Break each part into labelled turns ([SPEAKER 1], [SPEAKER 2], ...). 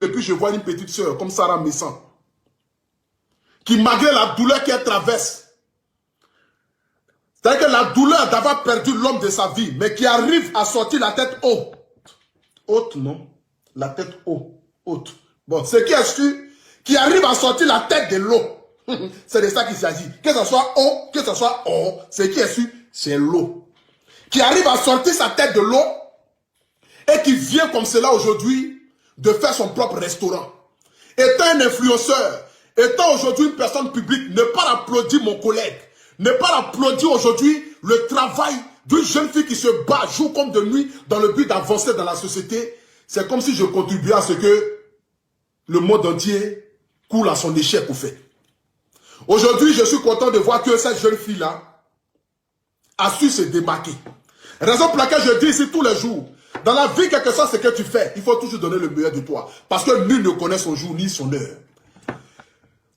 [SPEAKER 1] et puis je vois une petite sœur comme Sarah Messan, qui malgré la douleur qu'elle traverse, c'est-à-dire que la douleur d'avoir perdu l'homme de sa vie, mais qui arrive à sortir la tête haute. Haute, non? La tête haute. Bon, ce qui est sûr, qui arrive à sortir la tête de l'eau. C'est de ça qu'il s'agit. Que ce soit haut, que ce soit haut, ce qui est sûr, c'est l'eau. Qui arrive à sortir sa tête de l'eau et qui vient comme cela aujourd'hui de faire son propre restaurant. Étant un influenceur, étant aujourd'hui une personne publique, ne pas applaudir mon collègue, ne pas applaudir aujourd'hui le travail d'une jeune fille qui se bat jour comme de nuit dans le but d'avancer dans la société, c'est comme si je contribuais à ce que le monde entier coule à son échec au fait. Aujourd'hui, je suis content de voir que cette jeune fille-là a su se démarquer. Raison pour laquelle je dis ici tous les jours, dans la vie, quel que soit ce que tu fais, il faut toujours donner le meilleur de toi. Parce que nul ne connaît son jour ni son heure.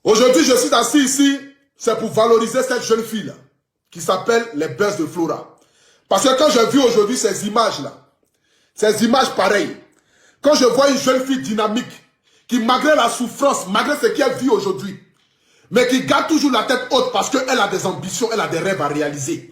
[SPEAKER 1] Aujourd'hui, je suis assis ici, c'est pour valoriser cette jeune fille-là, qui s'appelle les Belles de Flora. Parce que quand j'ai vu aujourd'hui ces images-là, ces images pareilles, quand je vois une jeune fille dynamique, qui malgré la souffrance, malgré ce qu'elle vit aujourd'hui, mais qui garde toujours la tête haute parce qu'elle a des ambitions, elle a des rêves à réaliser.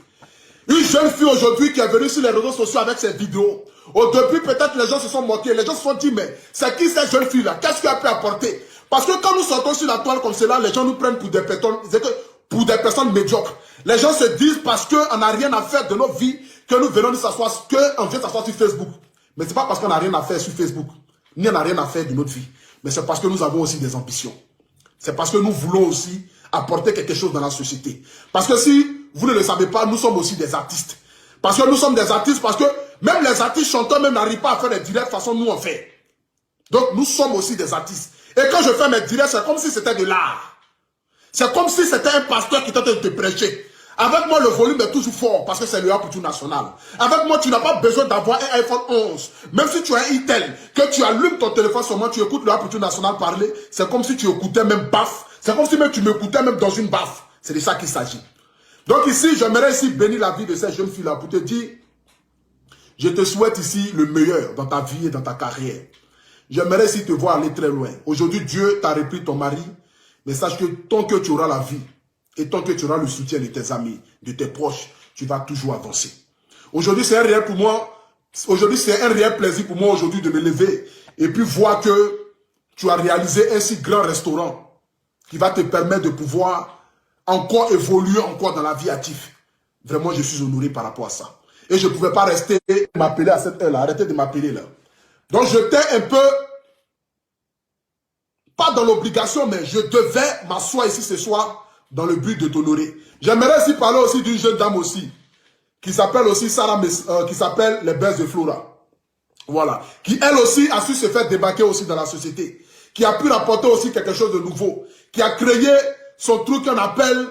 [SPEAKER 1] Une jeune fille aujourd'hui qui est venue sur les réseaux sociaux avec ses vidéos. Au début, peut-être les gens se sont moqués. Les gens se sont dit, mais c'est qui cette jeune fille-là? Qu'est-ce qu'elle peut apporter? Parce que quand nous sortons sur la toile comme cela, les gens nous prennent pour des personnes médiocres. Les gens se disent parce qu'on n'a rien à faire de nos vies que nous venons de s'asseoir, qu'on vient s'asseoir sur Facebook. Mais ce n'est pas parce qu'on n'a rien à faire sur Facebook, ni on n'a rien à faire de notre vie. Mais c'est parce que nous avons aussi des ambitions. C'est parce que nous voulons aussi apporter quelque chose dans la société. Parce que si vous ne le savez pas, nous sommes aussi des artistes. Parce que nous sommes des artistes, parce que même les artistes chanteurs même n'arrivent pas à faire des directs façon nous on fait. Donc nous sommes aussi des artistes. Et quand je fais mes directs, c'est comme si c'était de l'art. C'est comme si c'était un pasteur qui était en train de te prêcher. Avec moi, le volume est toujours fort parce que c'est le Apoutou national. Avec moi, tu n'as pas besoin d'avoir un iPhone 11. Même si tu as un Itel, que tu allumes ton téléphone seulement, tu écoutes le Apoutou national parler, c'est comme si tu écoutais même baf. C'est comme si même tu m'écoutais même dans une baffe. C'est de ça qu'il s'agit. Donc ici, j'aimerais ici bénir la vie de cette jeune fille-là pour te dire, je te souhaite ici le meilleur dans ta vie et dans ta carrière. J'aimerais ici te voir aller très loin. Aujourd'hui, Dieu t'a repris ton mari, mais sache que tant que tu auras la vie, et tant que tu auras le soutien de tes amis, de tes proches, tu vas toujours avancer. Aujourd'hui, c'est un réel pour moi. Aujourd'hui, c'est un réel plaisir pour moi aujourd'hui de me lever et puis voir que tu as réalisé un si grand restaurant qui va te permettre de pouvoir encore évoluer encore dans la vie active. Vraiment, je suis honoré par rapport à ça. Et je ne pouvais pas rester m'appeler à cette heure-là. Arrêtez de m'appeler là. Donc, j'étais un peu, pas dans l'obligation, mais je devais m'asseoir ici ce soir dans le but de t'honorer. J'aimerais aussi parler aussi d'une jeune dame aussi, qui s'appelle aussi Sarah, qui s'appelle les Belles de Flora. Voilà. Qui elle aussi a su se faire débarquer aussi dans la société. Qui a pu rapporter aussi quelque chose de nouveau. Qui a créé son truc qu'on appelle,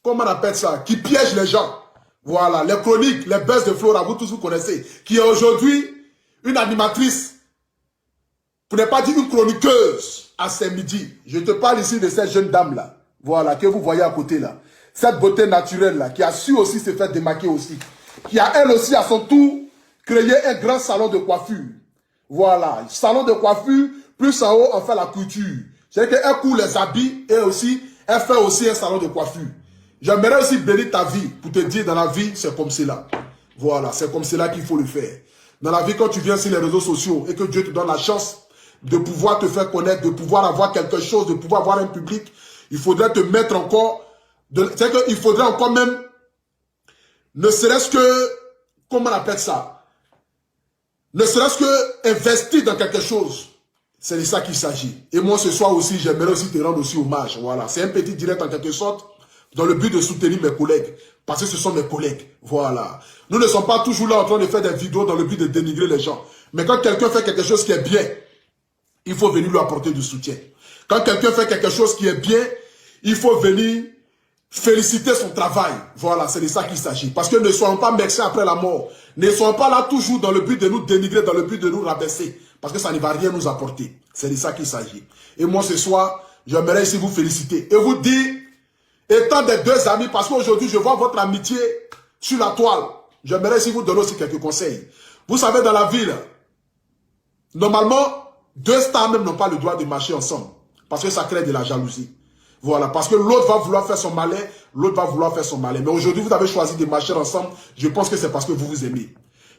[SPEAKER 1] comment on appelle ça? Qui piège les gens. Voilà. Les chroniques, les Belles de Flora, vous tous vous connaissez. Qui est aujourd'hui une animatrice, pour ne pas dire une chroniqueuse, à Saint-Midi. Je te parle ici de cette jeune dame-là. Voilà, que vous voyez à côté là. Cette beauté naturelle-là, qui a su aussi se faire démarquer aussi. Qui a elle aussi à son tour créé un grand salon de coiffure. Voilà, salon de coiffure, plus en haut, on fait la couture. C'est-à-dire qu'elle coud les habits et aussi, elle fait aussi un salon de coiffure. J'aimerais aussi bénir ta vie pour te dire dans la vie, c'est comme cela. Voilà, c'est comme cela qu'il faut le faire. Dans la vie, quand tu viens sur les réseaux sociaux et que Dieu te donne la chance de pouvoir te faire connaître, de pouvoir avoir quelque chose, de pouvoir avoir un public, il faudrait te mettre encore, c'est-à-dire qu'il faudrait encore même, ne serait-ce que, comment on appelle ça, ne serait-ce que investir dans quelque chose. C'est de ça qu'il s'agit. Et moi ce soir aussi, j'aimerais aussi te rendre aussi hommage. Voilà, c'est un petit direct en quelque sorte, dans le but de soutenir mes collègues. Parce que ce sont mes collègues. Voilà. Nous ne sommes pas toujours là en train de faire des vidéos dans le but de dénigrer les gens. Mais quand quelqu'un fait quelque chose qui est bien, il faut venir lui apporter du soutien. Quand quelqu'un fait quelque chose qui est bien, il faut venir féliciter son travail. Voilà, c'est de ça qu'il s'agit. Parce que ne soyons pas médecins après la mort. Ne soyons pas là toujours dans le but de nous dénigrer, dans le but de nous rabaisser. Parce que ça ne va rien nous apporter. C'est de ça qu'il s'agit. Et moi ce soir, j'aimerais ici vous féliciter. Et vous dire, étant des deux amis, parce qu'aujourd'hui je vois votre amitié sur la toile. J'aimerais ici vous donner aussi quelques conseils. Vous savez, dans la ville, normalement, Deux stars même n'ont pas le droit de marcher ensemble. Parce que ça crée de la jalousie. Voilà, parce que l'autre va vouloir faire son malin, l'autre va vouloir faire son malin. Mais aujourd'hui, vous avez choisi de marcher ensemble. Je pense que c'est parce que vous vous aimez.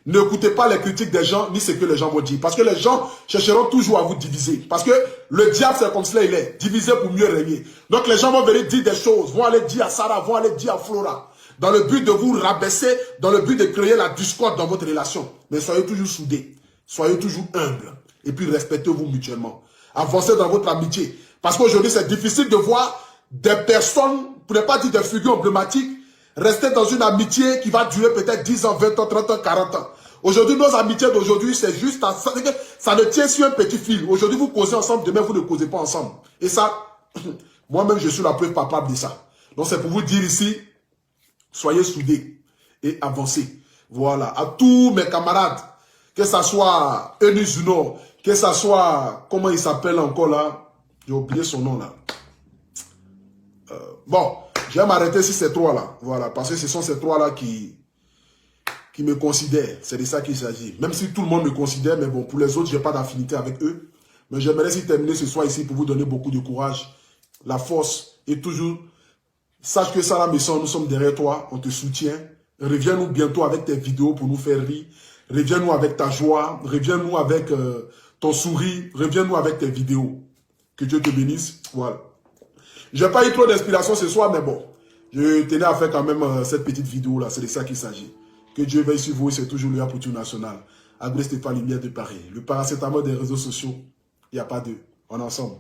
[SPEAKER 1] N'écoutez pas les critiques des gens, ni ce que les gens vont dire. Parce que les gens chercheront toujours à vous diviser. Parce que le diable, c'est comme cela il est. Diviser pour mieux régner. Donc les gens vont venir dire des choses, vont aller dire à Sarah, vont aller dire à Flora. Dans le but de vous rabaisser, dans le but de créer la discorde dans votre relation. Mais soyez toujours soudés. Soyez toujours humbles. Et puis respectez-vous mutuellement. Avancez dans votre amitié. Parce qu'aujourd'hui, c'est difficile de voir des personnes, pour ne pas dire des figures emblématiques, rester dans une amitié qui va durer peut-être 10 ans, 20 ans, 30 ans, 40 ans. Aujourd'hui, nos amitiés d'aujourd'hui, c'est juste, ça ne tient sur un petit fil. Aujourd'hui, vous causez ensemble, demain, vous ne causez pas ensemble. Et ça, moi-même, je suis la preuve palpable de ça. Donc, c'est pour vous dire ici, soyez soudés et avancez. Voilà. À tous mes camarades, que ça soit Eunice Nord, que ça soit, comment il s'appelle encore là? J'ai oublié son nom là. Bon, je vais m'arrêter sur ces trois là. Voilà, parce que ce sont ces trois là qui me considèrent. C'est de ça qu'il s'agit. Même si tout le monde me considère, mais bon, pour les autres, je n'ai pas d'affinité avec eux. Mais j'aimerais terminer ce soir ici pour vous donner beaucoup de courage. La force est toujours... Sache que Sarah Messon, nous sommes derrière toi, on te soutient. Reviens-nous bientôt avec tes vidéos pour nous faire rire. Reviens-nous avec ta joie. Reviens-nous avec ton sourire. Reviens-nous avec tes vidéos. Que Dieu te bénisse. Voilà. Je n'ai pas eu trop d'inspiration ce soir, mais bon. Je tenais à faire quand même cette petite vidéo-là. C'est de ça qu'il s'agit. Que Dieu veille sur vous. C'est toujours le pour tout national. Agré Stéphane Lumière de Paris. Le paracétamol des réseaux sociaux. Il n'y a pas d'eux. On est ensemble.